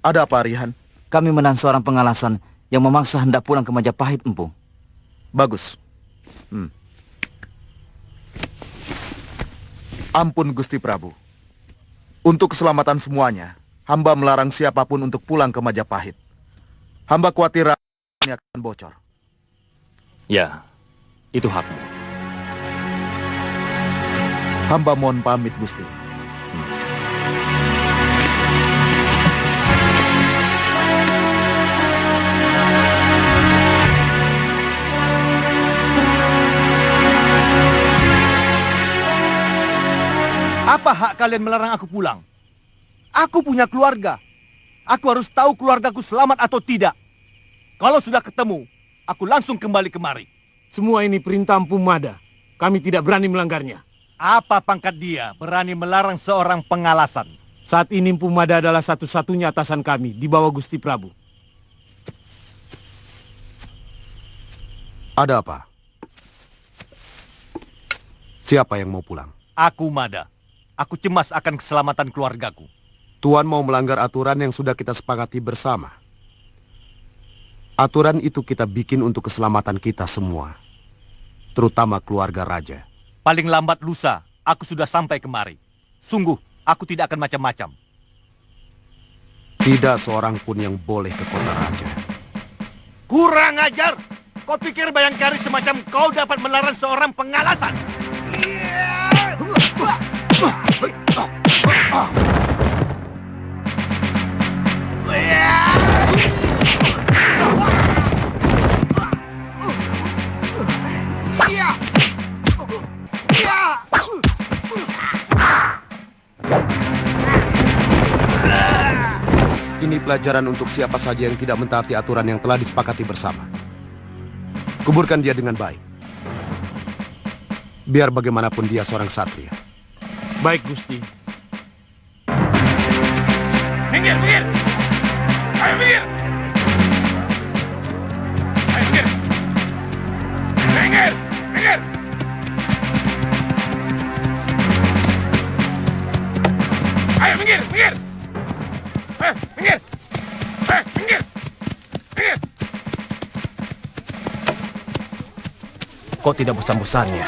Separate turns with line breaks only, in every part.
Ada apa, Rihan?
Kami menahan seorang pengalasan yang memaksa hendak pulang ke Majapahit, Empu.
Bagus. Ampun, Gusti Prabu. Untuk keselamatan semuanya, hamba melarang siapapun untuk pulang ke Majapahit. Hamba khawatir ini akan bocor.
Ya, itu hakmu.
Hamba mohon pamit, Gusti.
Apa hak kalian melarang aku pulang? Aku punya keluarga. Aku harus tahu keluargaku selamat atau tidak. Kalau sudah ketemu, aku langsung kembali kemari.
Semua ini perintah Empu Mada. Kami tidak berani melanggarnya.
Apa pangkat dia berani melarang seorang pengalasan?
Saat ini Empu Mada adalah satu-satunya atasan kami di bawah Gusti Prabu.
Ada apa? Siapa yang mau pulang?
Aku Mada. Aku cemas akan keselamatan keluargaku.
Tuan mau melanggar aturan yang sudah kita sepakati bersama. Aturan itu kita bikin untuk keselamatan kita semua. Terutama keluarga raja.
Paling lambat lusa, aku sudah sampai kemari. Sungguh, aku tidak akan macam-macam.
Tidak seorang pun yang boleh ke kota raja.
Kurang ajar! Kau pikir Bayangkari semacam kau dapat melarang seorang pengalasan?
Ini pelajaran untuk siapa saja yang tidak mentaati aturan yang telah disepakati bersama. Kuburkan dia dengan baik. Biar bagaimanapun dia seorang satria.
Baik, Gusti.
Minggir, minggir! Ayo minggir! Ayo minggir! Minggir! Minggir! Ayo minggir! Minggir! Minggir! Minggir! Minggir!
Kok tidak bosan-bosannya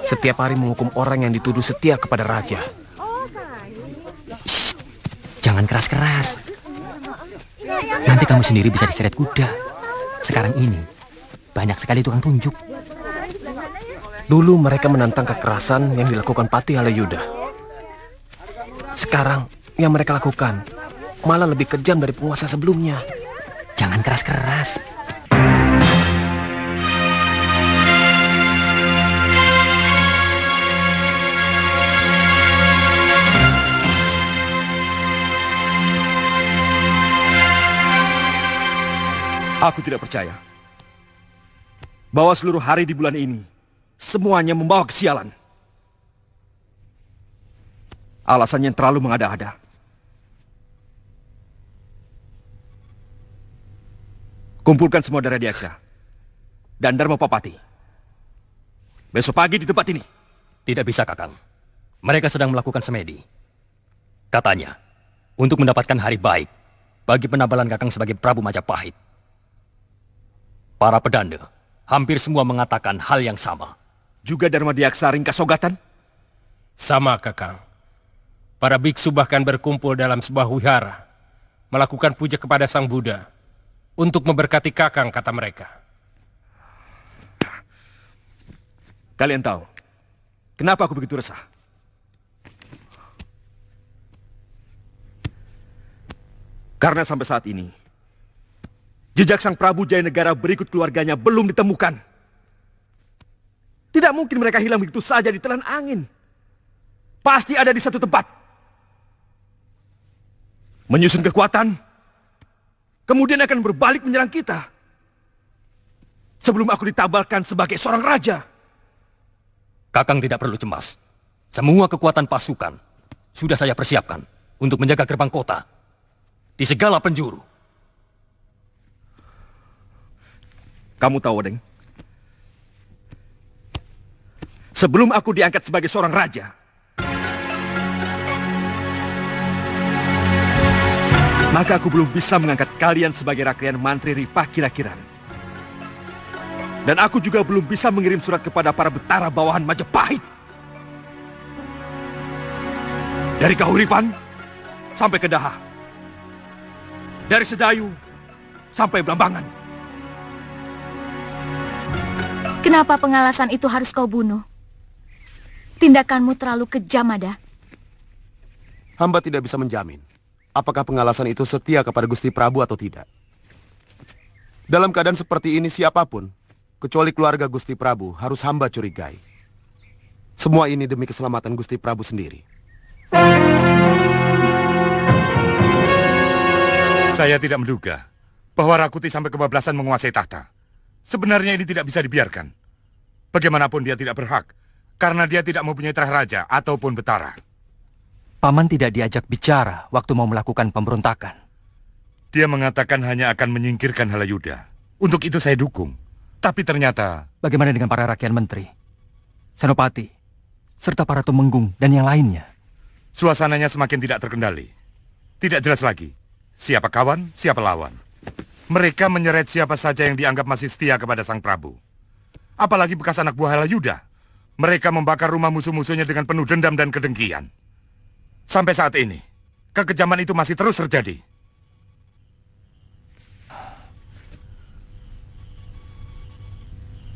setiap hari menghukum orang yang dituduh setia kepada raja?
Shh, jangan keras-keras. Nanti kamu sendiri bisa diseret kuda. Sekarang ini banyak sekali tukang tunjuk.
Dulu mereka menantang kekerasan yang dilakukan Patih Halayuda. Sekarang yang mereka lakukan malah lebih kejam dari penguasa sebelumnya.
Jangan keras-keras.
Aku tidak percaya bahwa seluruh hari di bulan ini semuanya membawa kesialan. Alasannya terlalu mengada-ada. Kumpulkan semua dari Diaksa dan Darmapapati. Besok pagi di tempat ini.
Tidak bisa, Kakang. Mereka sedang melakukan semedi. Katanya, untuk mendapatkan hari baik bagi penabalan Kakang sebagai Prabu Majapahit. Para pedanda hampir semua mengatakan hal yang sama.
Juga Dharma Diaksa Ringkasogatan?
Sama, Kakang. Para biksu bahkan berkumpul dalam sebuah wihara, melakukan puja kepada Sang Buddha.
untuk memberkati Kakang, kata mereka.
Kalian tahu, kenapa aku begitu resah? Karena sampai saat ini, jejak Sang Prabu Jayanegara berikut keluarganya belum ditemukan. Tidak mungkin mereka hilang begitu saja di telan angin. Pasti ada di satu tempat. Menyusun kekuatan, kemudian akan berbalik menyerang kita. Sebelum aku ditabalkan sebagai seorang raja.
Kakang tidak perlu cemas. Semua kekuatan pasukan sudah saya persiapkan untuk menjaga gerbang kota di segala penjuru.
Kamu tahu, Odeng? Sebelum aku diangkat sebagai seorang raja, maka aku belum bisa mengangkat kalian sebagai rakrian mantri Ripah Kira-Kiran. Dan aku juga belum bisa mengirim surat kepada para betara bawahan Majapahit. Dari Kahuripan sampai ke Daha. Dari Sedayu sampai Blambangan.
Kenapa pengalasan itu harus kau bunuh? Tindakanmu terlalu kejam, Mada.
Hamba tidak bisa menjamin apakah pengalasan itu setia kepada Gusti Prabu atau tidak. Dalam keadaan seperti ini siapapun, kecuali keluarga Gusti Prabu, harus hamba curigai. Semua ini demi keselamatan Gusti Prabu sendiri.
Saya tidak menduga bahwa Rakuti sampai kebablasan menguasai tahta. Sebenarnya ini tidak bisa dibiarkan. Bagaimanapun dia tidak berhak, karena dia tidak mempunyai terah raja ataupun betara.
Paman tidak diajak bicara waktu mau melakukan pemberontakan.
Dia mengatakan hanya akan menyingkirkan Halayuda. Untuk itu saya dukung. Tapi ternyata...
Bagaimana dengan para rakyat menteri, Senopati, serta para tumenggung dan yang lainnya?
Suasananya semakin tidak terkendali. Tidak jelas lagi siapa kawan, siapa lawan. Mereka menyeret siapa saja yang dianggap masih setia kepada Sang Prabu. Apalagi bekas anak buah Halayuda. Mereka membakar rumah musuh-musuhnya dengan penuh dendam dan kedengkian. Sampai saat ini, kekejaman itu masih terus terjadi.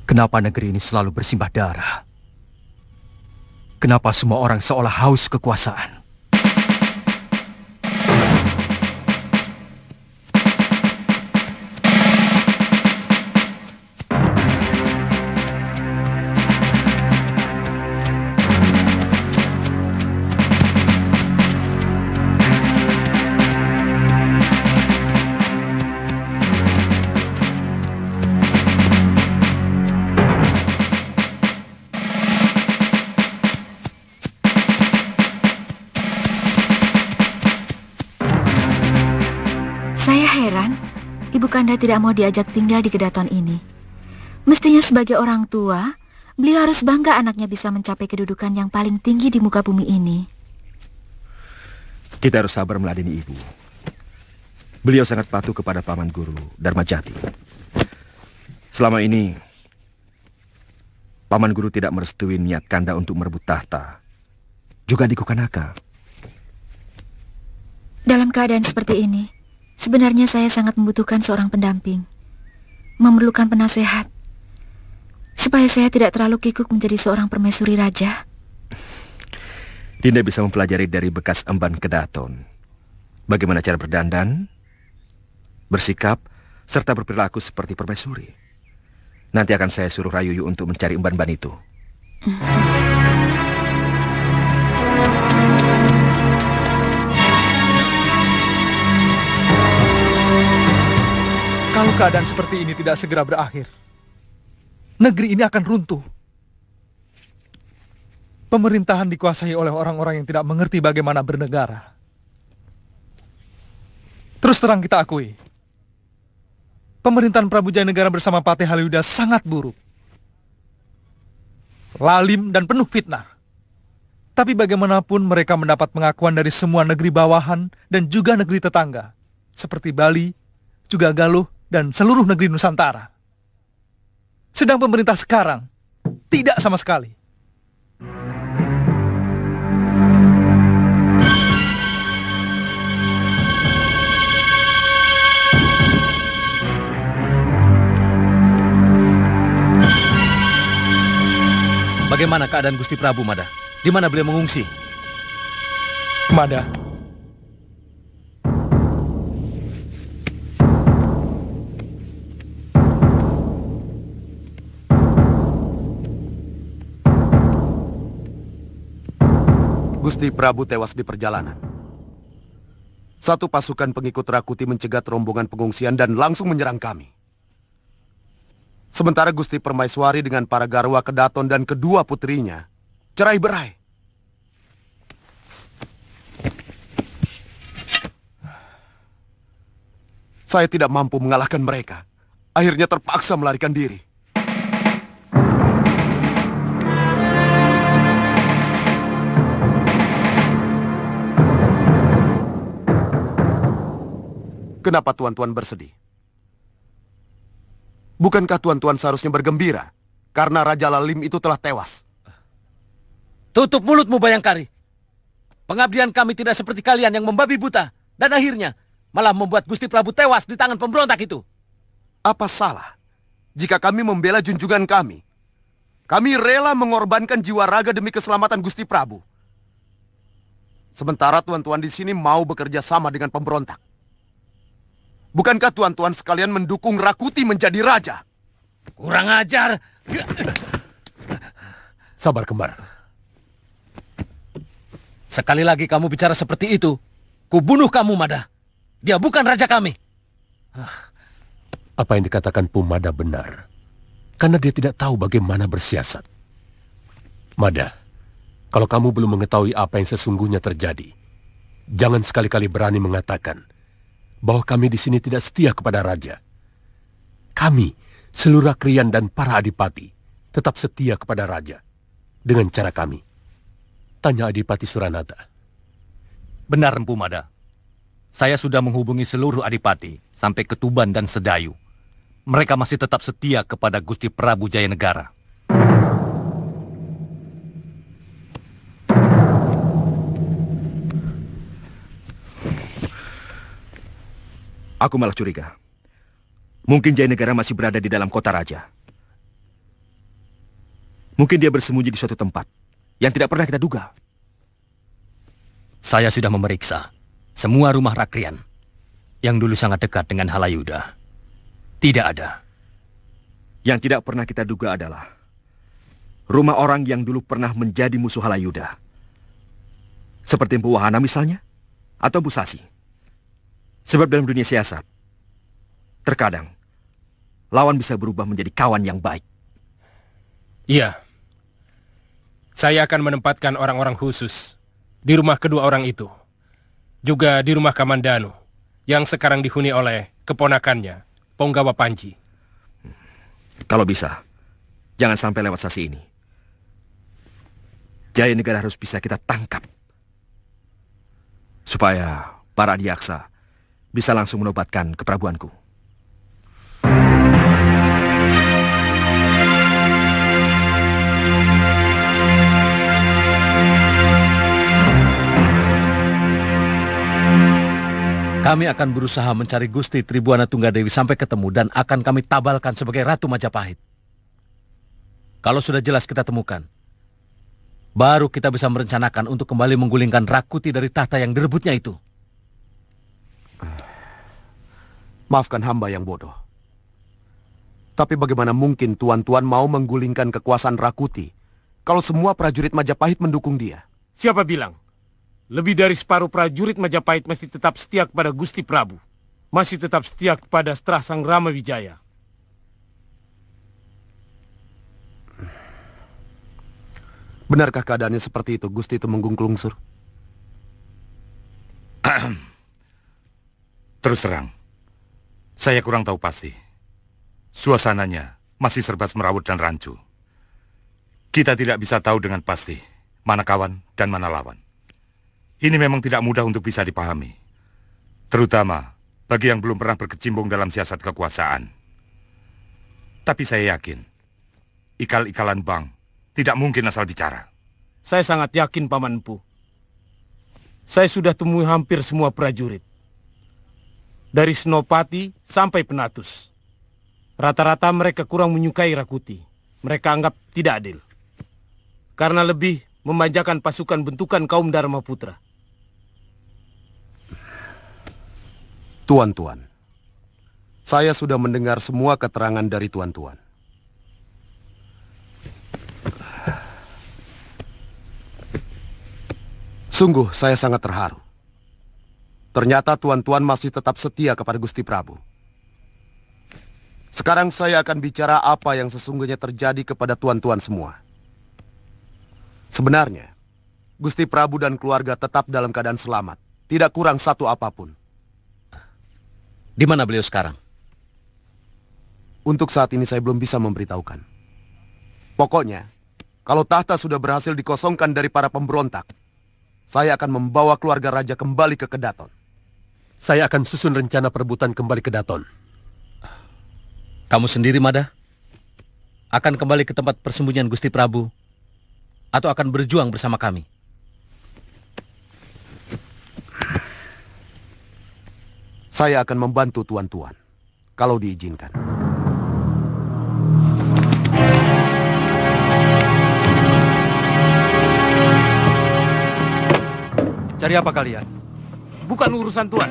Kenapa negeri ini selalu bersimbah darah? Kenapa semua orang seolah haus kekuasaan?
Kanda tidak mau diajak tinggal di Kedaton ini. Mestinya sebagai orang tua, beliau harus bangga anaknya bisa mencapai kedudukan yang paling tinggi di muka bumi ini.
Kita harus sabar meladeni ibu. Beliau sangat patuh kepada Paman Guru Dharmajati. Selama ini, Paman Guru tidak merestui niat Kanda untuk merebut tahta. Juga di Kukanaka.
Dalam keadaan seperti ini, sebenarnya saya sangat membutuhkan seorang pendamping, memerlukan penasehat, supaya saya tidak terlalu kikuk menjadi seorang permaisuri raja.
Dinda bisa mempelajari dari bekas emban Kedaton. Bagaimana cara berdandan, bersikap, serta berperilaku seperti permaisuri. Nanti akan saya suruh Rayuyu untuk mencari emban-emban itu.
Kalau keadaan seperti ini tidak segera berakhir, negeri ini akan runtuh. Pemerintahan dikuasai oleh orang-orang yang tidak mengerti bagaimana bernegara. Terus terang kita akui, pemerintahan Prabu Jayanegara bersama Patih Halayuda sangat buruk. Lalim dan penuh fitnah. Tapi bagaimanapun mereka mendapat pengakuan dari semua negeri bawahan dan juga negeri tetangga, seperti Bali, juga Galuh, dan seluruh negeri Nusantara. Sedang pemerintah sekarang tidak sama sekali.
Bagaimana keadaan Gusti Prabu, Mada? Di mana beliau mengungsi?
Mada,
Gusti Prabu tewas di perjalanan. Satu pasukan pengikut Rakuti mencegat rombongan pengungsian dan langsung menyerang kami. Sementara Gusti Permaiswari dengan para garwa Kedaton dan kedua putrinya cerai-berai. Saya tidak mampu mengalahkan mereka. Akhirnya terpaksa melarikan diri. Kenapa tuan-tuan bersedih? Bukankah tuan-tuan seharusnya bergembira karena Raja Lalim itu telah tewas?
Tutup mulutmu, Bayangkari. Pengabdian kami tidak seperti kalian yang membabi buta dan akhirnya malah membuat Gusti Prabu tewas di tangan pemberontak itu.
Apa salah jika kami membela junjungan kami? Kami rela mengorbankan jiwa raga demi keselamatan Gusti Prabu. Sementara tuan-tuan di sini mau bekerja sama dengan pemberontak. Bukankah tuan-tuan sekalian mendukung Rakuti menjadi raja?
Kurang ajar.
Sabar, Kembar.
Sekali lagi kamu bicara seperti itu, kubunuh kamu, Mada. Dia bukan raja kami.
Apa yang dikatakan Pumada benar. Karena dia tidak tahu bagaimana bersiasat. Mada, kalau kamu belum mengetahui apa yang sesungguhnya terjadi, jangan sekali-kali berani mengatakan bahwa kami di sini tidak setia kepada raja. Kami, seluruh Krian dan para adipati, tetap setia kepada raja. Dengan cara kami. Tanya Adipati Suranata.
Benar, Empu Mada. Saya sudah menghubungi seluruh adipati, sampai ke Tuban dan Sedayu. Mereka masih tetap setia kepada Gusti Prabu Jayanegara.
Aku malah curiga. Mungkin Jayanegara masih berada di dalam kota raja. Mungkin dia bersembunyi di suatu tempat yang tidak pernah kita duga.
Saya sudah memeriksa semua rumah Rakrian yang dulu sangat dekat dengan Halayuda. Tidak ada.
Yang tidak pernah kita duga adalah rumah orang yang dulu pernah menjadi musuh Halayuda. Seperti Empu Wahana misalnya, atau Bu Sasi. Sebab dalam dunia siasat, terkadang lawan bisa berubah menjadi kawan yang baik.
Iya. Saya akan menempatkan orang-orang khusus di rumah kedua orang itu. Juga di rumah Kamandanu, yang sekarang dihuni oleh keponakannya, Ponggawa Panji.
Kalau bisa, jangan sampai lewat Sasi ini. Jayanegara harus bisa kita tangkap. Supaya para adiaksa bisa langsung menobatkan keprabuanku.
Kami akan berusaha mencari Gusti Tribuana Tunggadewi sampai ketemu dan akan kami tabalkan sebagai Ratu Majapahit. Kalau sudah jelas kita temukan, baru kita bisa merencanakan untuk kembali menggulingkan Rakuti dari tahta yang direbutnya itu.
Maafkan hamba yang bodoh. Tapi bagaimana mungkin tuan-tuan mau menggulingkan kekuasaan Rakuti kalau semua prajurit Majapahit mendukung dia?
Siapa bilang? Lebih dari separuh prajurit Majapahit masih tetap setia kepada Gusti Prabu. Masih tetap setia kepada Setrah Sang Rama Wijaya.
Benarkah keadaannya seperti itu, Gusti Tumenggung Klungsur?
Terus terang, saya kurang tahu pasti. Suasananya masih serba semerawut dan rancu. Kita tidak bisa tahu dengan pasti mana kawan dan mana lawan. Ini memang tidak mudah untuk bisa dipahami. Terutama bagi yang belum pernah berkecimpung dalam siasat kekuasaan. Tapi saya yakin, ikal-ikalan Bang tidak mungkin asal bicara.
Saya sangat yakin, Paman Empu. Saya sudah temui hampir semua prajurit. Dari Senopati sampai Penatus. Rata-rata mereka kurang menyukai Rakuti. Mereka anggap tidak adil. karena lebih memanjakan pasukan bentukan kaum Dharma Putra.
Tuan-tuan, saya sudah mendengar semua keterangan dari tuan-tuan. Sungguh saya sangat terharu. Ternyata tuan-tuan masih tetap setia kepada Gusti Prabu. Sekarang saya akan bicara apa yang sesungguhnya terjadi kepada tuan-tuan semua. Sebenarnya, Gusti Prabu dan keluarga tetap dalam keadaan selamat. Tidak kurang satu apapun.
Di mana beliau sekarang?
Untuk saat ini saya belum bisa memberitahukan. Pokoknya, kalau tahta sudah berhasil dikosongkan dari para pemberontak, saya akan membawa keluarga raja kembali ke Kedaton.
Saya akan susun rencana perebutan kembali ke Daton.
Kamu sendiri, Mada? Akan kembali ke tempat persembunyian Gusti Prabu? Atau akan berjuang bersama kami?
Saya akan membantu tuan-tuan, kalau diizinkan.
Cari apa kalian?
Bukan urusan tuan.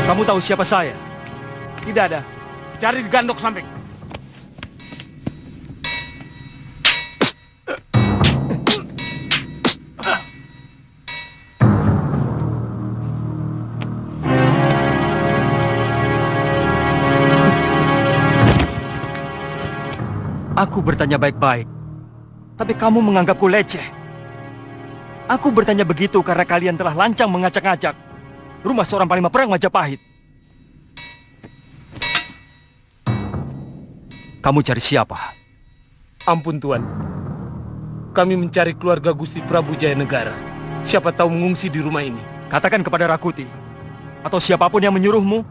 Kamu tahu siapa saya?
Tidak ada. Cari di Gandok Samping.
Aku bertanya baik-baik, tapi kamu menganggapku leceh. Aku bertanya begitu karena kalian telah lancang mengacak-ngacak rumah seorang panglima perang Majapahit. Kamu cari siapa?
Ampun tuan. Kami mencari keluarga Gusti Prabu Jayanegara. Siapa tahu mengungsi di rumah ini.
Katakan kepada Rakuti atau siapapun yang menyuruhmu,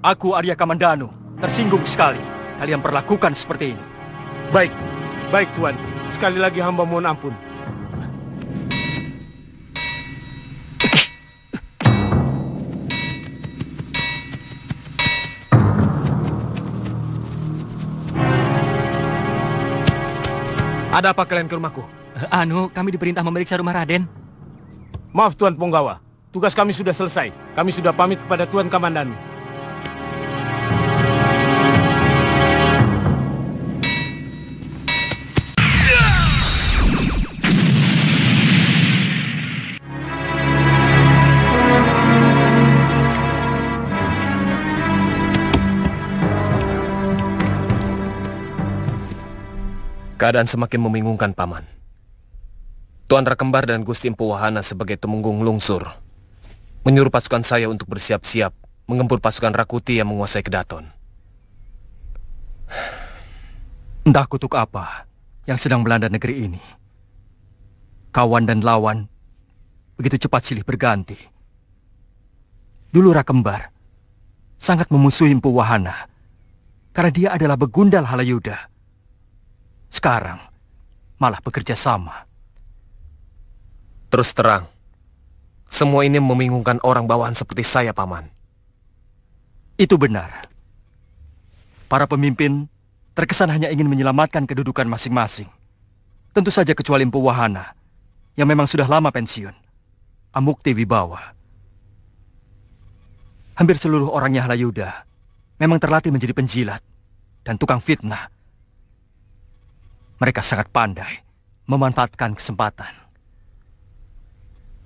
aku Arya Kamandanu tersinggung sekali kalian perlakukan seperti ini.
Baik, baik tuan. Sekali lagi hamba mohon ampun.
Ada apa kalian ke rumahku?
Kami diperintah memeriksa rumah Raden.
Maaf Tuan Punggawa, tugas kami sudah selesai. Kami sudah pamit kepada Tuan Kamandanu.
Keadaan semakin membingungkan, Paman. Tuan Rakembar dan Gusti Empu Wahana sebagai temenggung lungsur menyuruh pasukan saya untuk bersiap-siap menggempur pasukan Rakuti yang menguasai Kedaton.
Entah kutuk apa yang sedang melanda negeri ini. Kawan dan lawan begitu cepat silih berganti. Dulu Rakembar sangat memusuhi Empu Wahana karena dia adalah begundal Halayuda. Sekarang malah bekerja sama.
Terus terang, semua ini membingungkan orang bawahan seperti saya, Paman.
Itu benar. Para pemimpin terkesan hanya ingin menyelamatkan kedudukan masing-masing. Tentu saja kecuali Empu Wahana yang memang sudah lama pensiun, Amukti Wibawa. Hampir seluruh orangnya Halayuda memang terlatih menjadi penjilat dan tukang fitnah. Mereka sangat pandai memanfaatkan kesempatan.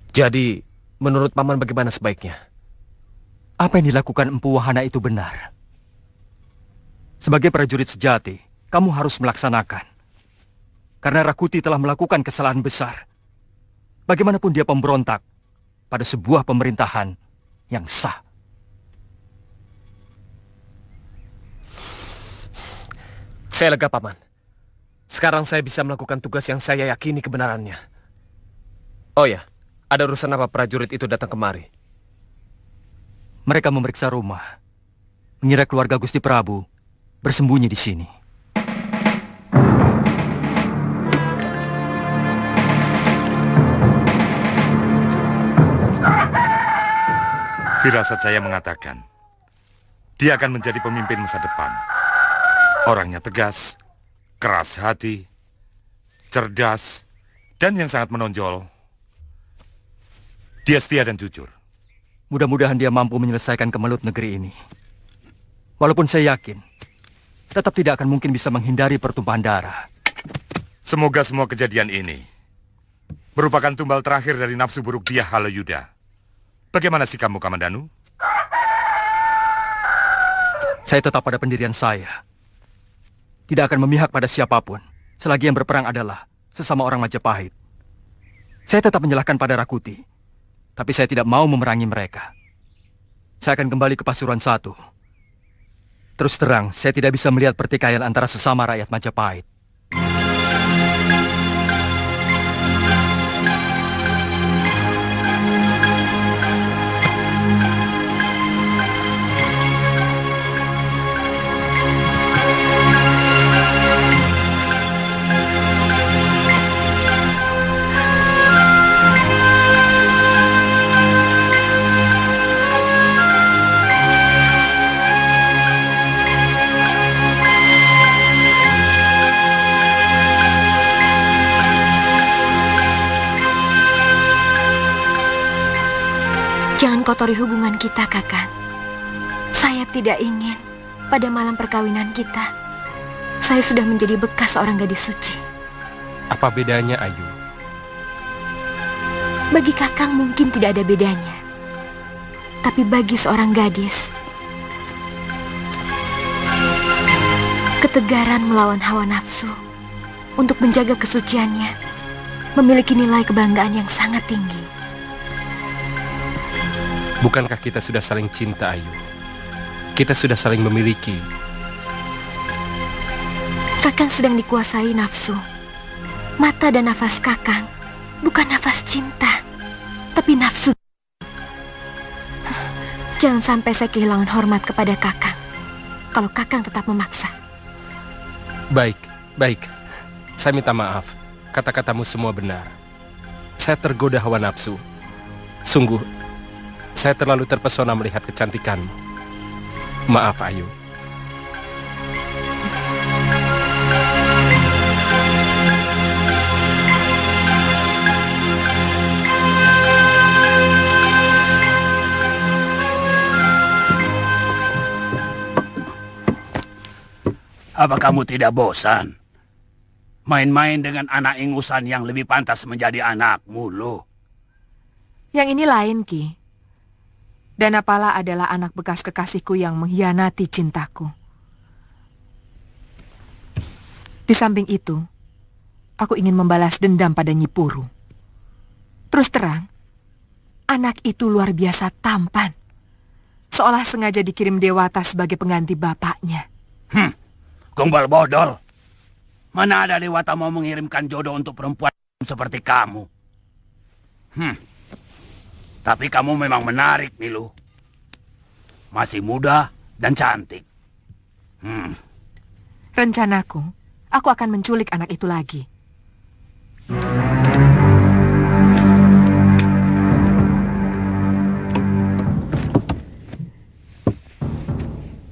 Jadi, menurut Paman bagaimana sebaiknya?
Apa yang dilakukan Empu Wahana itu benar. Sebagai prajurit sejati, kamu harus melaksanakan. Karena Rakuti telah melakukan kesalahan besar. Bagaimanapun dia pemberontak pada sebuah pemerintahan yang sah.
Saya lega, Paman. Sekarang saya bisa melakukan tugas yang saya yakini kebenarannya. Oh ya, ada urusan apa prajurit itu datang kemari?
Mereka memeriksa rumah. Mengira keluarga Gusti Prabu bersembunyi di sini.
Firasat saya mengatakan, dia akan menjadi pemimpin masa depan. Orangnya tegas, keras hati, cerdas, dan yang sangat menonjol. Dia setia dan jujur.
Mudah-mudahan dia mampu menyelesaikan kemelut negeri ini. Walaupun saya yakin, tetap tidak akan mungkin bisa menghindari pertumpahan darah.
Semoga semua kejadian ini merupakan tumbal terakhir dari nafsu buruk dia, Halayuda. Bagaimana sikapmu, Kamandanu?
Saya tetap pada pendirian saya. Tidak akan memihak pada siapapun, selagi yang berperang adalah sesama orang Majapahit. Saya tetap menyalahkan pada Rakuti, tapi saya tidak mau memerangi mereka. Saya akan kembali ke Pasuruan I. Terus terang, saya tidak bisa melihat pertikaian antara sesama rakyat Majapahit.
Jangan kotori hubungan kita, Kakang. Saya tidak ingin pada malam perkawinan kita, saya sudah menjadi bekas seorang gadis suci.
Apa bedanya, Ayu?
Bagi Kakang mungkin tidak ada bedanya. Tapi bagi seorang gadis, ketegaran melawan hawa nafsu untuk menjaga kesuciannya memiliki nilai kebanggaan yang sangat tinggi.
Bukankah kita sudah saling cinta, Ayu? Kita sudah saling memiliki.
Kakang sedang dikuasai nafsu. Mata dan nafas Kakang bukan nafas cinta, tapi nafsu. Jangan sampai saya kehilangan hormat kepada Kakang kalau Kakang tetap memaksa.
Baik, baik. Saya minta maaf. Kata-katamu semua benar. Saya tergoda hawa nafsu. Sungguh, saya terlalu terpesona melihat kecantikanmu. Maaf, Ayu.
Apa kamu tidak bosan? Main-main dengan anak ingusan yang lebih pantas menjadi anakmu, loh.
Yang ini lain, Ki. Danapala adalah anak bekas kekasihku yang mengkhianati cintaku. Di samping itu, aku ingin membalas dendam pada Nyi Puru. Terus terang, anak itu luar biasa tampan. Seolah sengaja dikirim Dewata sebagai pengganti bapaknya.
Gombal bodol. Mana ada Dewata mau mengirimkan jodoh untuk perempuan seperti kamu? Tapi kamu memang menarik, Nilu. Masih muda dan cantik.
Rencanaku, aku akan menculik anak itu lagi.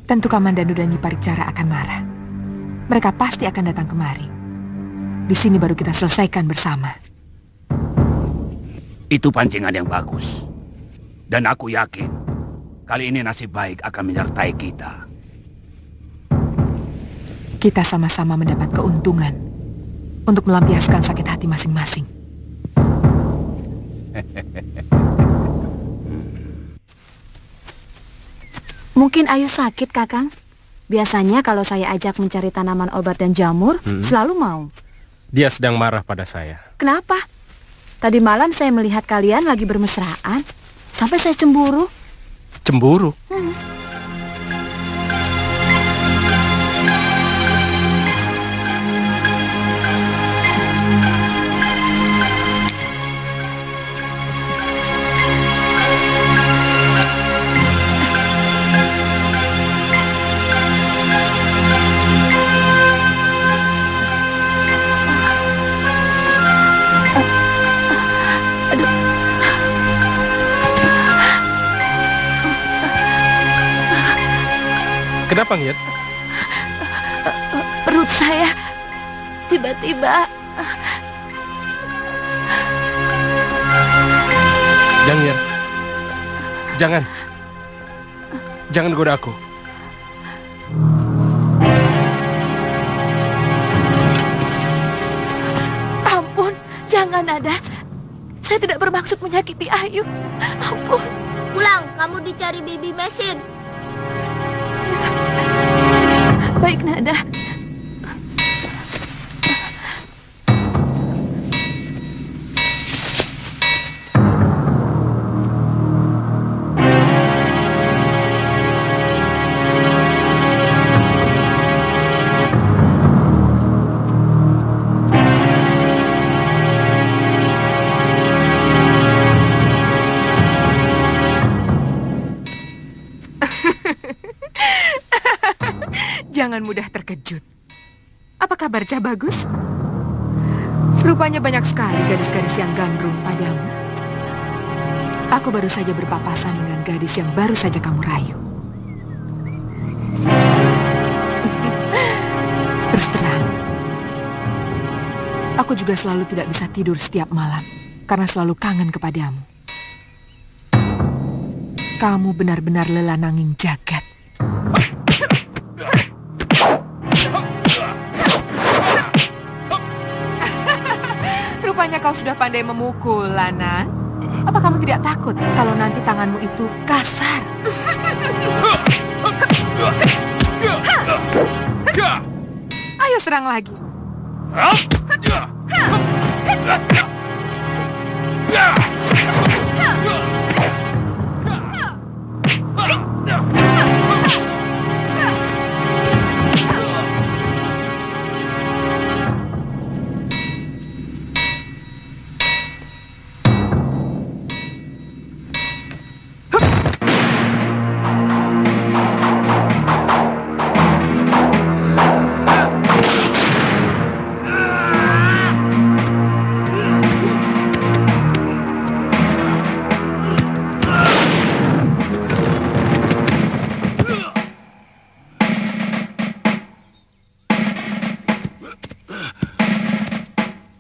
Tentu Kamandanu dan Nyi Parikcara akan marah. Mereka pasti akan datang kemari. Di sini baru kita selesaikan bersama.
Itu pancingan yang bagus. Dan aku yakin, kali ini nasib baik akan menyertai kita.
Kita sama-sama mendapat keuntungan untuk melampiaskan sakit hati masing-masing.
Mungkin Ayu sakit, Kakang. Biasanya kalau saya ajak mencari tanaman obat dan jamur, selalu mau.
Dia sedang marah pada saya.
Kenapa? Tadi malam saya melihat kalian lagi bermesraan, sampai saya cemburu.
Cemburu?
Kenapa, Ngiat?
Perut saya tiba-tiba
Jangir, jangan goda aku.
Ampun, jangan Nada. Saya tidak bermaksud menyakiti Ayu. Ampun.
Pulang, kamu dicari Bibi Mesin.
Baik Nada. Jangan mudah terkejut. Apa kabar Cah Bagus? Rupanya banyak sekali gadis-gadis yang gandrung padamu. Aku baru saja berpapasan dengan gadis yang baru saja kamu rayu. Terus terang, aku juga selalu tidak bisa tidur setiap malam karena selalu kangen kepadamu. Kamu benar-benar lelananging jagat. Rupanya kau sudah pandai memukul, Lana. Apa kamu tidak takut kalau nanti tanganmu itu kasar? Ayo serang lagi.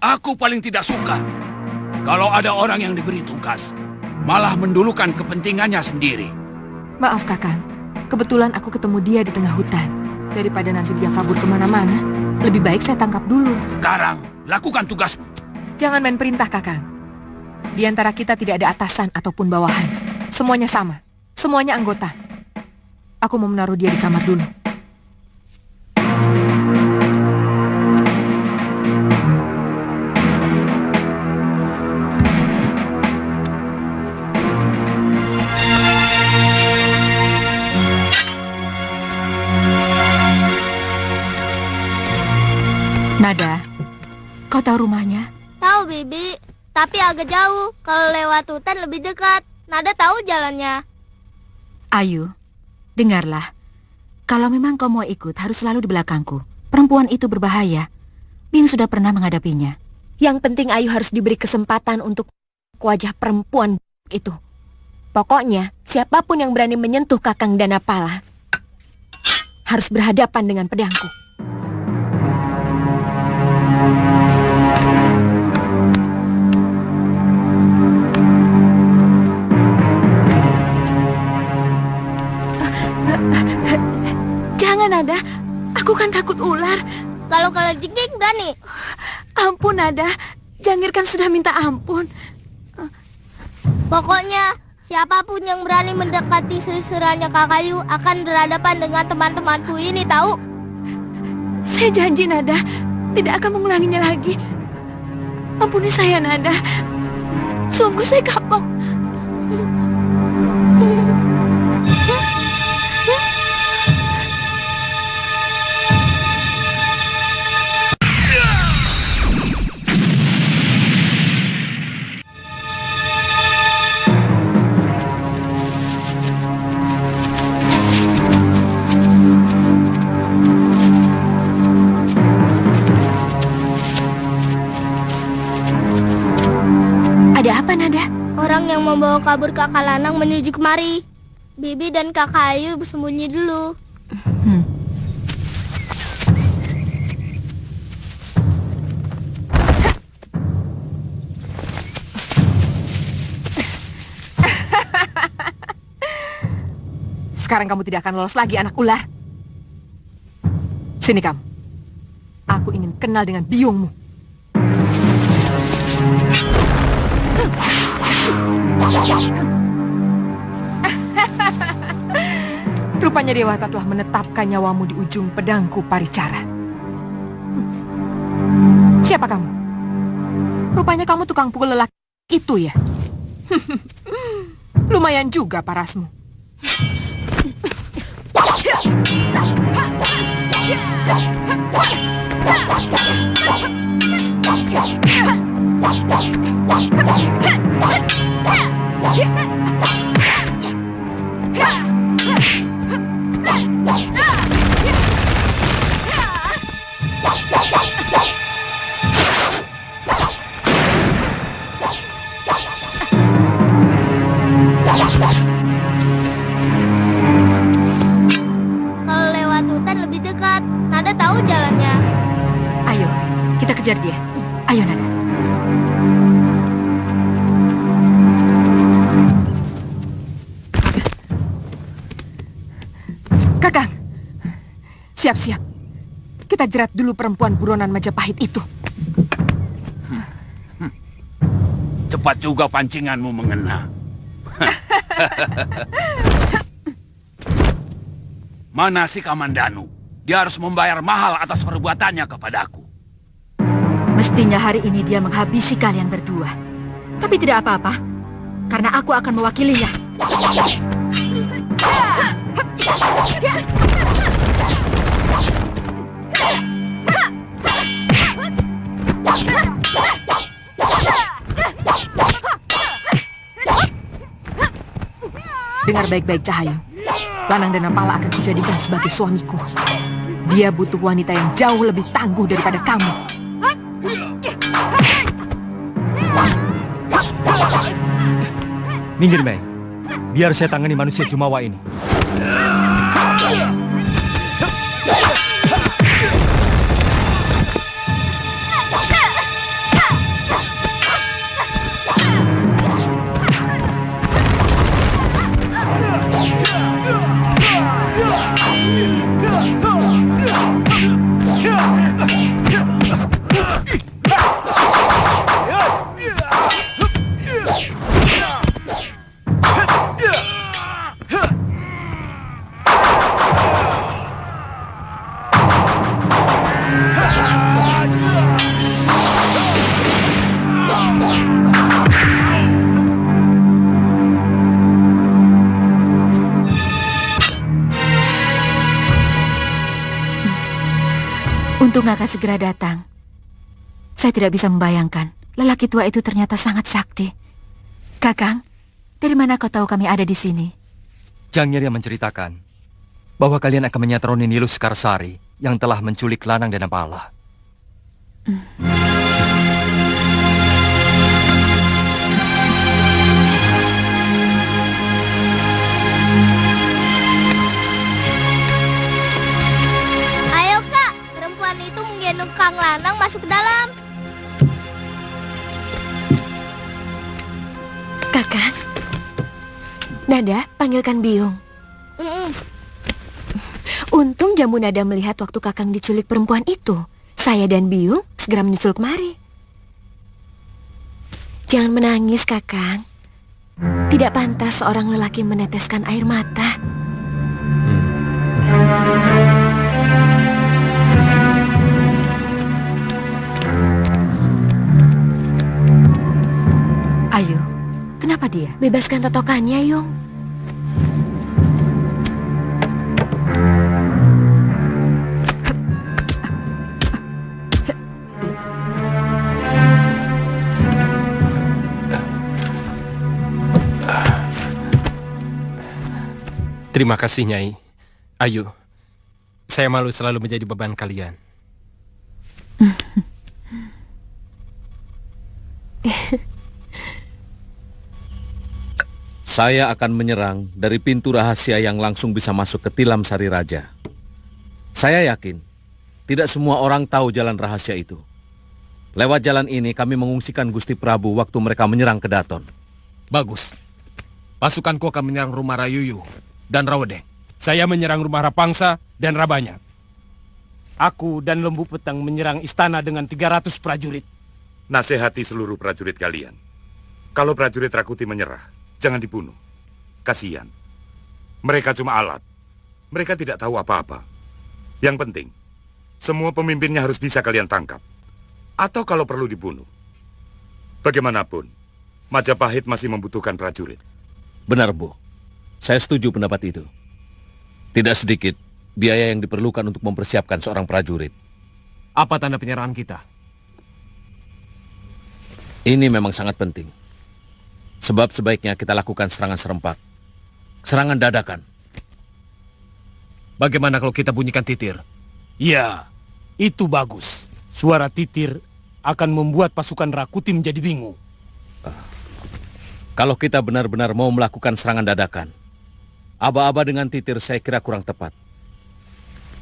Aku paling tidak suka kalau ada orang yang diberi tugas malah mendulukan kepentingannya sendiri.
Maaf Kakang, kebetulan aku ketemu dia di tengah hutan. Daripada nanti dia kabur kemana-mana, lebih baik saya tangkap dulu.
Sekarang, lakukan tugasmu.
Jangan main perintah Kakang. Di antara kita tidak ada atasan ataupun bawahan. Semuanya sama, semuanya anggota. Aku mau menaruh dia di kamar dulu. Nada, kau tahu rumahnya?
Tahu, Bibi. Tapi agak jauh. Kalau lewat hutan lebih dekat. Nada tahu jalannya.
Ayu, dengarlah. Kalau memang kau mau ikut, harus selalu di belakangku. Perempuan itu berbahaya. Bing sudah pernah menghadapinya.
Yang penting Ayu harus diberi kesempatan untuk wajah perempuan itu. Pokoknya, siapapun yang berani menyentuh Kakang Danapala harus berhadapan dengan pedangku.
Jangan Nada, aku kan takut ular.
Kalau Jingking berani.
Ampun Nada, Jangir kan sudah minta ampun.
Pokoknya siapapun yang berani mendekati serigala Kakayu akan berhadapan dengan teman-temanku ini, tahu?
Saya janji Nada, tidak akan mengulanginya lagi. Ampuni saya Nada. Sungguh saya kapok. Ada apa Nada?
Orang yang membawa kabur Kakak Lanang menuju kemari. Bibi dan Kakak Ayu bersembunyi dulu.
Sekarang kamu tidak akan lolos lagi, anak ular. Sini kamu. Aku ingin kenal dengan biungmu. Rupanya Dewata telah menetapkan nyawamu di ujung pedangku Paricara. Siapa kamu? Rupanya kamu tukang pukul lelaki itu ya? Lumayan juga parasmu.
Kalau lewat hutan lebih dekat. Nada tahu jalannya.
Ayo, kita kejar dia. Ayo, Nada. Kakang, siap-siap. Kita jerat dulu perempuan buronan Majapahit itu.
Cepat juga pancinganmu mengena. Mana si Kamandanu? Dia harus membayar mahal atas perbuatannya kepadaku.
Mestinya hari ini dia menghabisi kalian berdua. Tapi tidak apa-apa, karena aku akan mewakilinya.
Dengar baik-baik, Cahayu. Lanang dan Napala akan kujadikan sebagai suamiku. Dia butuh wanita yang jauh lebih tangguh daripada kamu.
Minggir, Mei. Biar saya tangani manusia Jumawa ini.
Untung Kakak segera datang. Saya tidak bisa membayangkan lelaki tua itu ternyata sangat sakti. Kakang, dari mana kau tahu kami ada di sini?
Jang Nyirya menceritakan bahwa kalian akan menyatroni Nilus Karsari yang telah menculik Lanang dan Napala.
Ayo Kak, perempuan itu menggendong Kang Lanang masuk ke dalam.
Kakang, Nada, panggilkan Biung. Untung Jambu Nada melihat waktu Kakang diculik perempuan itu. Saya dan Biung segera menyusul kemari. Jangan menangis, Kakang. Tidak pantas seorang lelaki meneteskan air mata. Ayo, kenapa dia? Bebaskan totokannya, Yung.
Terima kasih, Nyai. Ayo, saya malu selalu menjadi beban kalian.
Saya akan menyerang dari pintu rahasia yang langsung bisa masuk ke Tilam Sari Raja. Saya yakin tidak semua orang tahu jalan rahasia itu. Lewat jalan ini kami mengungsikan Gusti Prabu waktu mereka menyerang Kedaton.
Bagus. Pasukanku akan menyerang rumah Rayuyu dan Rawedeng. Saya menyerang rumah Rapangsa dan Rabanya.
Aku dan Lembu Petang menyerang istana dengan 300 prajurit.
Nasihati seluruh prajurit kalian. Kalau prajurit Rakuti menyerah, jangan dibunuh. Kasihan. Mereka cuma alat. Mereka tidak tahu apa-apa. Yang penting, semua pemimpinnya harus bisa kalian tangkap. Atau kalau perlu dibunuh. Bagaimanapun, Majapahit masih membutuhkan prajurit.
Benar, Bu. Saya setuju pendapat itu. Tidak sedikit biaya yang diperlukan untuk mempersiapkan seorang prajurit.
Apa tanda penyerahan kita?
Ini memang sangat penting. Sebab sebaiknya kita lakukan serangan serempak. Serangan dadakan.
Bagaimana kalau kita bunyikan titir?
Ya, itu bagus. Suara titir akan membuat pasukan Rakuti menjadi bingung.
Kalau kita benar-benar mau melakukan serangan dadakan, aba-aba dengan titir saya kira kurang tepat.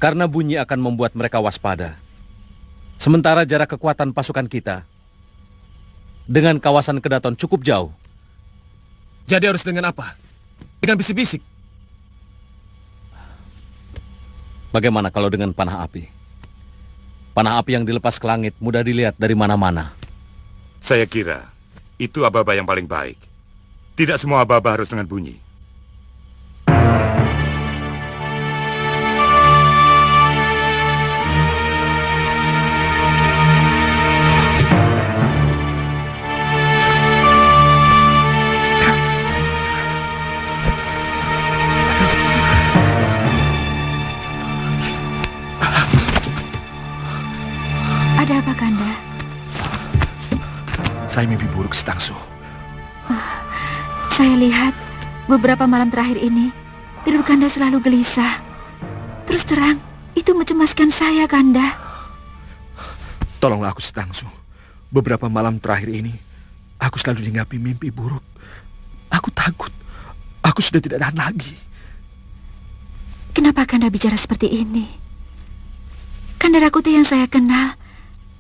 Karena bunyi akan membuat mereka waspada. Sementara jarak kekuatan pasukan kita dengan kawasan Kedaton cukup jauh.
Jadi harus dengan apa? Dengan bisik-bisik?
Bagaimana kalau dengan panah api? Panah api yang dilepas ke langit mudah dilihat dari mana-mana.
Saya kira itu aba-aba yang paling baik. Tidak semua aba-aba harus dengan bunyi.
Ada apa, Kanda?
Saya mimpi buruk, Setangsu.
Saya lihat beberapa malam terakhir ini tidur Kanda selalu gelisah. Terus terang, itu mencemaskan saya, Kanda.
Tolonglah aku, Setangsu. Beberapa malam terakhir ini, aku selalu dihinggapi mimpi buruk. Aku takut. Aku sudah tidak tahan lagi.
Kenapa Kanda bicara seperti ini? Kanda Rakuti yang saya kenal,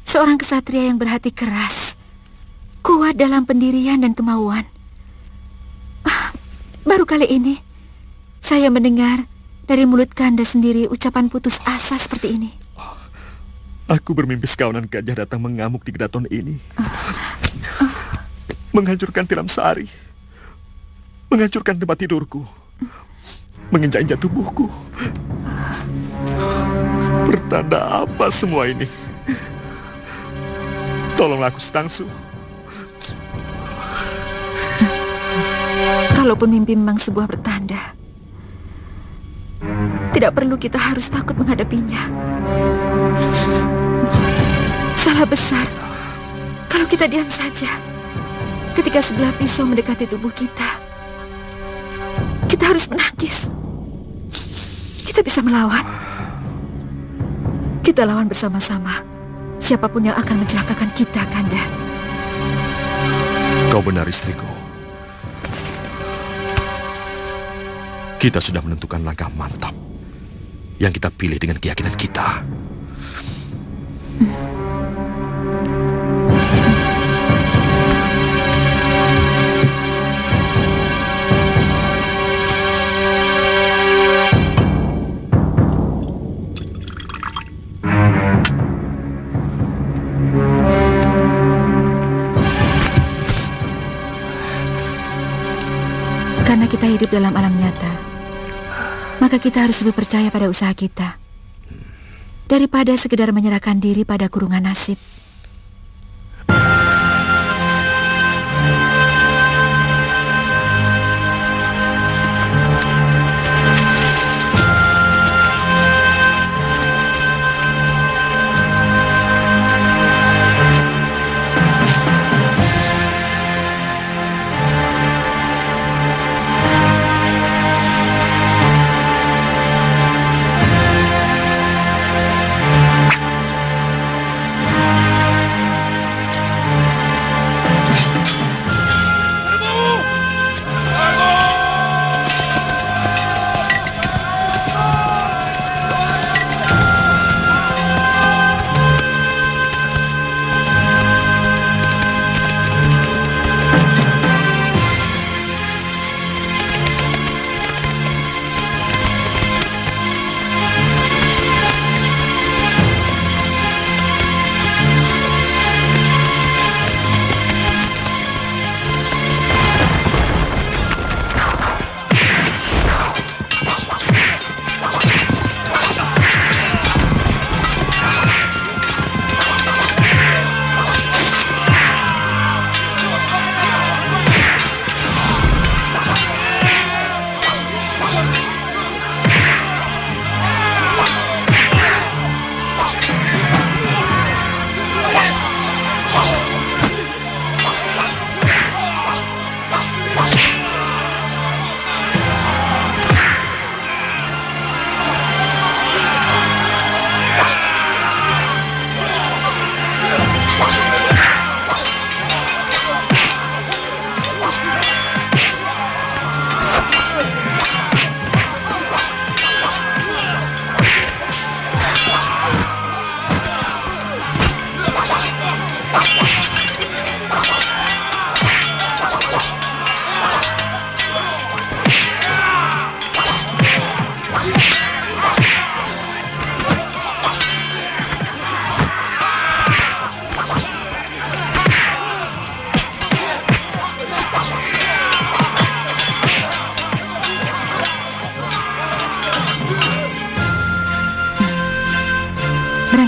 seorang kesatria yang berhati keras, kuat dalam pendirian dan kemauan. Baru kali ini, saya mendengar dari mulut Kanda sendiri ucapan putus asa seperti ini.
Aku bermimpi sekawanan gajah datang mengamuk di Kedaton ini. Menghancurkan tilam sari. Menghancurkan tempat tidurku. Menginjak-injak tubuhku. Pertanda apa semua ini? Tolonglah aku, Setangsu.
Kalaupun mimpi memang sebuah pertanda, tidak perlu kita harus takut menghadapinya. Salah besar kalau kita diam saja ketika sebelah pisau mendekati tubuh kita. Kita harus menangkis. Kita bisa melawan. Kita lawan bersama-sama siapapun yang akan mencelakakan kita, Kanda.
Kau benar, istriku. Kita sudah menentukan langkah mantap yang kita pilih dengan keyakinan kita.
Karena kita hidup dalam alam nyata, maka kita harus lebih percaya pada usaha kita daripada sekedar menyerahkan diri pada kurungan nasib.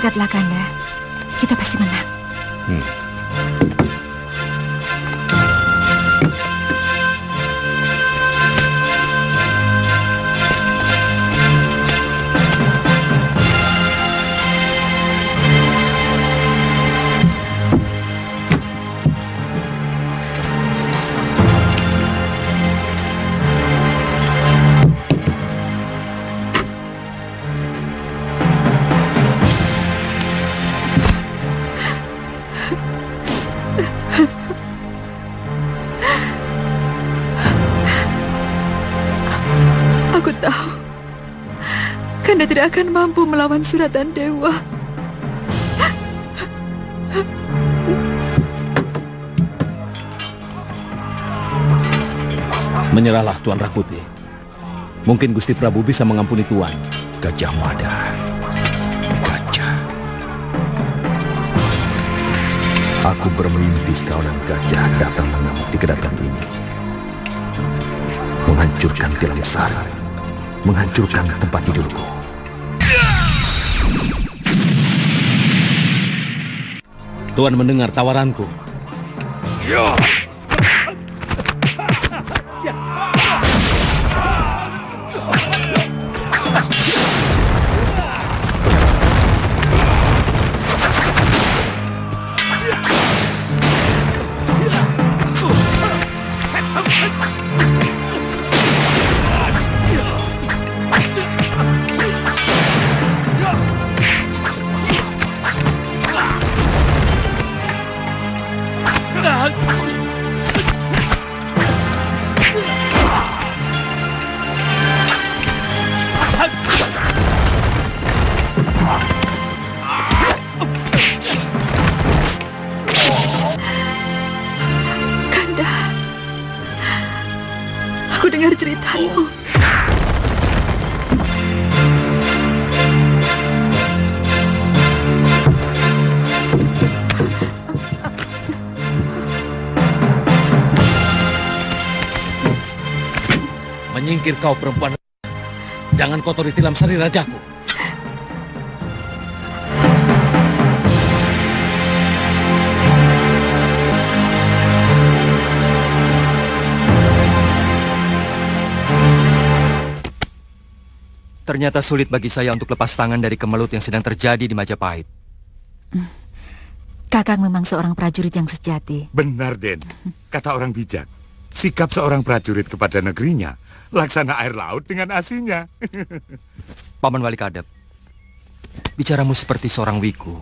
Berangkatlah, Kanda. Kita pasti menang. Aku tahu Kanda tidak akan mampu melawan suratan dewa.
Menyerahlah Tuan Rakuti. Mungkin Gusti Prabu bisa mengampuni Tuan.
Gajah Mada. Gajah. Aku bermimpi sekawanan gajah datang mengamuk di kedaton ini. Menghancurkan Tilam Sari. Menghancurkan tempat tidurku.
Tuan mendengar tawaranku.
Kanda, aku dengar ceritamu.
Menyingkir kau perempuan. Jangan kotori Tilam Sari rajaku.
Ternyata sulit bagi saya untuk lepas tangan dari kemelut yang sedang terjadi di Majapahit.
Kakang memang seorang prajurit yang sejati.
Benar, Den. Kata orang bijak, sikap seorang prajurit kepada negerinya laksana air laut dengan asinya.
Paman Wali Kadep, bicaramu seperti seorang wiku.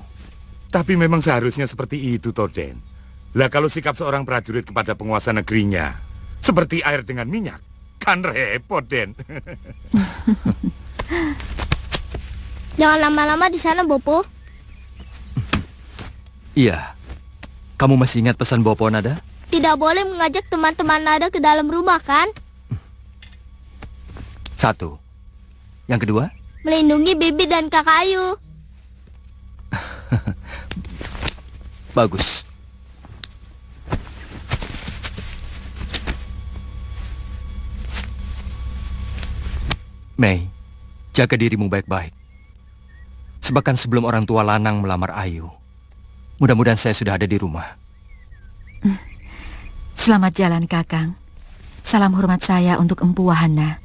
Tapi memang seharusnya seperti itu, Den. Lah kalau sikap seorang prajurit kepada penguasa negerinya seperti air dengan minyak, kan repot, Den.
Jangan lama-lama di sana, Bopo.
Iya. Kamu masih ingat pesan Bopo Nada?
Tidak boleh mengajak teman-teman Nada ke dalam rumah, kan?
Satu. Yang kedua?
Melindungi Bibi dan Kakak Ayu.
Bagus. Mei, jaga dirimu baik-baik. Sebabkan sebelum orang tua lanang melamar Ayu, mudah-mudahan saya sudah ada di rumah.
Selamat jalan, Kakang. Salam hormat saya untuk Empu Wahana.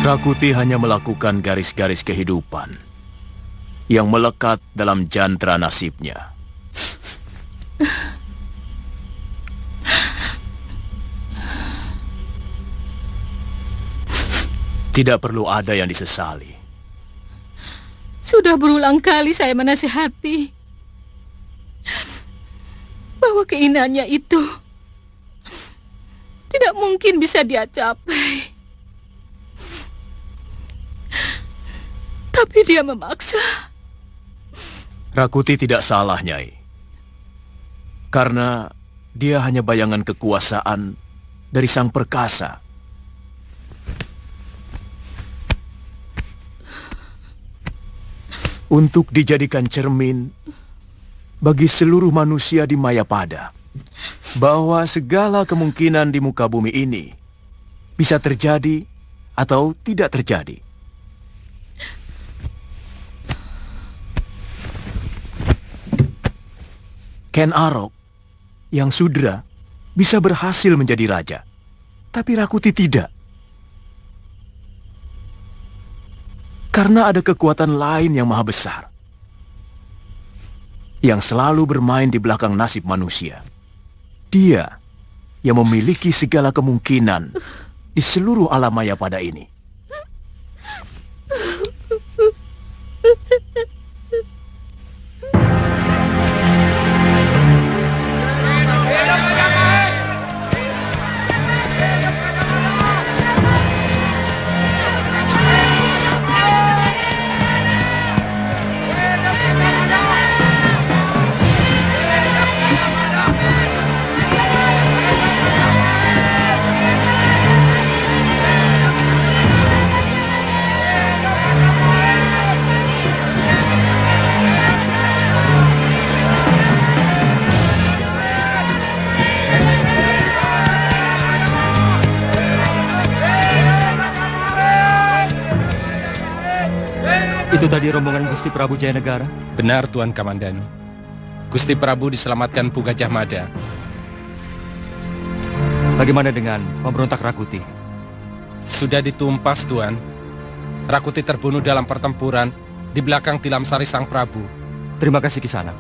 Rakuti hanya melakukan garis-garis kehidupan yang melekat dalam jantra nasibnya. Tidak perlu ada yang disesali.
Sudah berulang kali saya menasihati bahwa keinginannya itu tidak mungkin bisa dia capai. Tapi dia memaksa.
Rakuti tidak salah, Nyai. Karena dia hanya bayangan kekuasaan dari Sang Perkasa. untuk dijadikan cermin bagi seluruh manusia di Mayapada, bahwa segala kemungkinan di muka bumi ini bisa terjadi atau tidak terjadi. Ken Arok yang sudra bisa berhasil menjadi raja, tapi Rakuti tidak. Karena ada kekuatan lain yang maha besar, yang selalu bermain di belakang nasib manusia. Dia yang memiliki segala kemungkinan di seluruh alam Mayapada ini.
Itu tadi rombongan Gusti Prabu Jayanegara?
Benar, Tuan Kamandanu. Gusti Prabu diselamatkan Pu Gajah Mada.
Bagaimana dengan pemberontak Rakuti?
Sudah ditumpas, Tuan. Rakuti terbunuh dalam pertempuran di belakang Tilam Sari Sang Prabu.
Terima kasih, Kisana.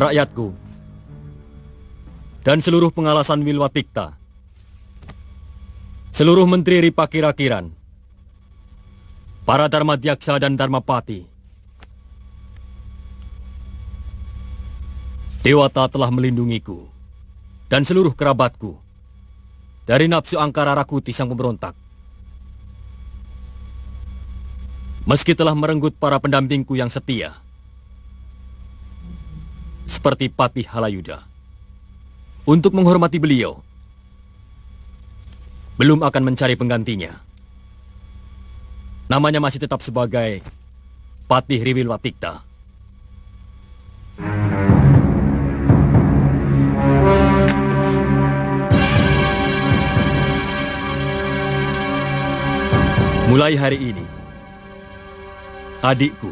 Rakyatku dan seluruh pengalasan Wilwatikta, seluruh menteri Ripakira-kiran, para Dharmadhyaksa dan Dharmapati, Dewata telah melindungiku dan seluruh kerabatku dari nafsu angkara Rakuti sang pemberontak. Meski telah merenggut para pendampingku yang setia, seperti Patih Halayuda, untuk menghormati beliau, belum akan mencari penggantinya. Namanya masih tetap sebagai Patih Riwilwatikta. Mulai hari ini, adikku,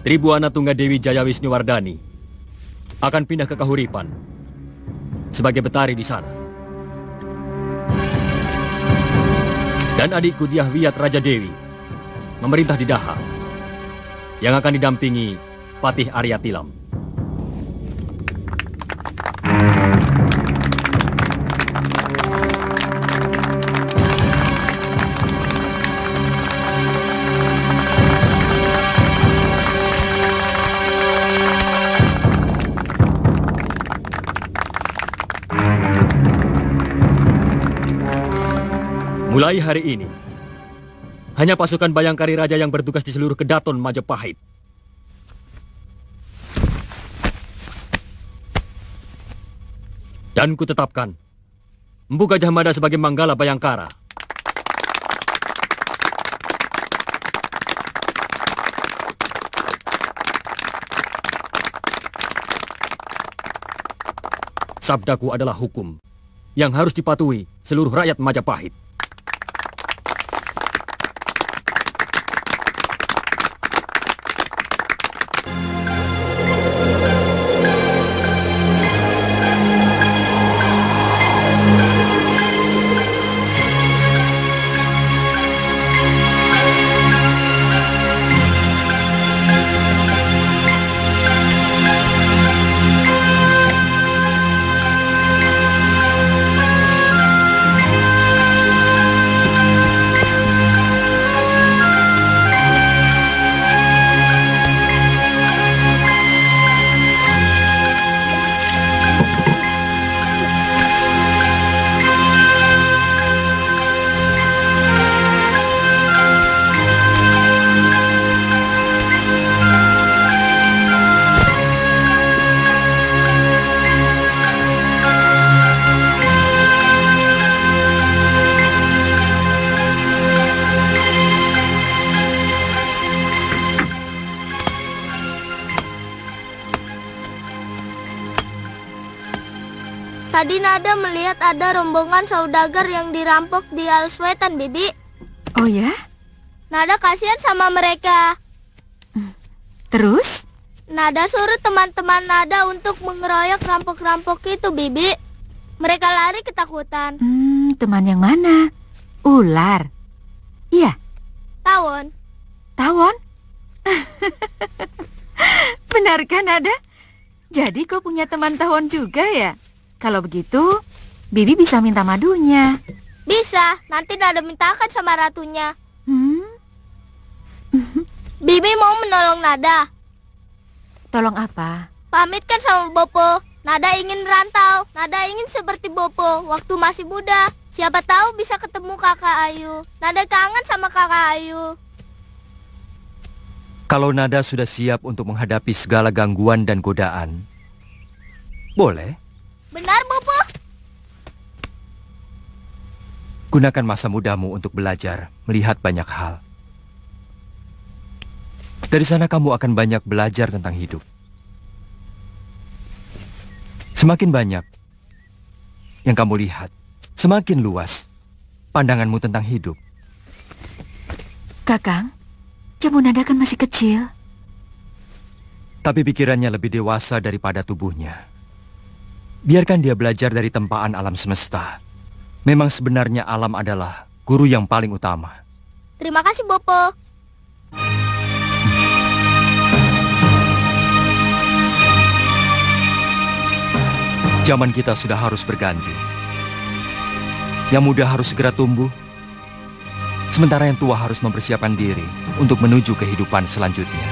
Tribuana Tunggadewi Jayawisniwardani, akan pindah ke Kahuripan sebagai betari di sana. Dan adikku Dyah Wiyat Raja Dewi memerintah di Daha, yang akan didampingi Patih Arya Tilam. Mulai hari ini, hanya pasukan Bayangkari Raja yang bertugas di seluruh Kedaton Majapahit. Dan kutetapkan Empu Gajah Mada sebagai Manggala Bayangkara. Sabdaku adalah hukum yang harus dipatuhi seluruh rakyat Majapahit.
Tadi Nada melihat ada rombongan saudagar yang dirampok di Alswetan, Bibi.
Oh ya?
Nada kasihan sama mereka.
Terus?
Nada suruh teman-teman Nada untuk mengeroyok rampok-rampok itu, Bibi. Mereka lari ketakutan.
Teman yang mana? Ular? Iya.
Tawon.
Tawon? Benarkah, Nada? Jadi kau punya teman tawon juga ya? Kalau begitu, Bibi bisa minta madunya.
Bisa, nanti Nada mintakan sama ratunya. Bibi mau menolong Nada.
Tolong apa?
Pamitkan sama Bopo. Nada ingin merantau. Nada ingin seperti Bopo waktu masih muda. Siapa tahu bisa ketemu kakak Ayu. Nada kangen sama kakak Ayu.
Kalau Nada sudah siap untuk menghadapi segala gangguan dan godaan, boleh.
Benar, Bopo?
Gunakan masa mudamu untuk belajar, melihat banyak hal. Dari sana kamu akan banyak belajar tentang hidup. Semakin banyak yang kamu lihat, semakin luas pandanganmu tentang hidup.
Kakang, Jambu Nada kan masih kecil.
Tapi pikirannya lebih dewasa daripada tubuhnya. Biarkan dia belajar dari tempaan alam semesta. Memang sebenarnya alam adalah guru yang paling utama.
Terima kasih, Bopo.
Zaman kita sudah harus berganti. Yang muda harus segera tumbuh, sementara yang tua harus mempersiapkan diri untuk menuju kehidupan selanjutnya.